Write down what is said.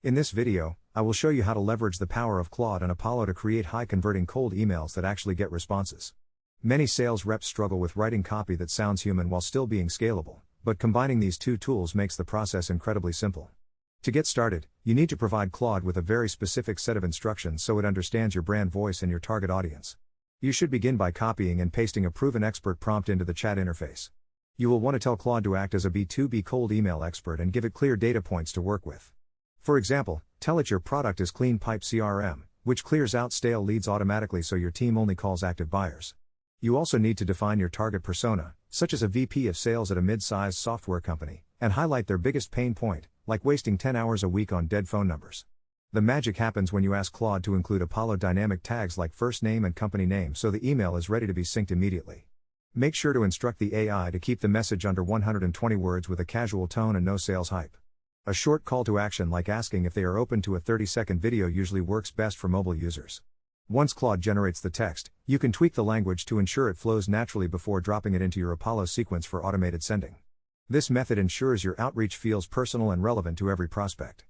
In this video, I will show you how to leverage the power of Claude and Apollo to create high-converting cold emails that actually get responses. Many sales reps struggle with writing copy that sounds human while still being scalable, but combining these two tools makes the process incredibly simple. To get started, you need to provide Claude with a very specific set of instructions so it understands your brand voice and your target audience. You should begin by copying and pasting a proven expert prompt into the chat interface. You will want to tell Claude to act as a B2B cold email expert and give it clear data points to work with. For example, tell it your product is Clean Pipe CRM, which clears out stale leads automatically so your team only calls active buyers. You also need to define your target persona, such as a VP of sales at a mid-sized software company, and highlight their biggest pain point, like wasting 10 hours a week on dead phone numbers. The magic happens when you ask Claude to include Apollo dynamic tags like first name and company name so the email is ready to be synced immediately. Make sure to instruct the AI to keep the message under 120 words with a casual tone and no sales hype. A short call to action like asking if they are open to a 30-second video usually works best for mobile users. Once Claude generates the text, you can tweak the language to ensure it flows naturally before dropping it into your Apollo sequence for automated sending. This method ensures your outreach feels personal and relevant to every prospect.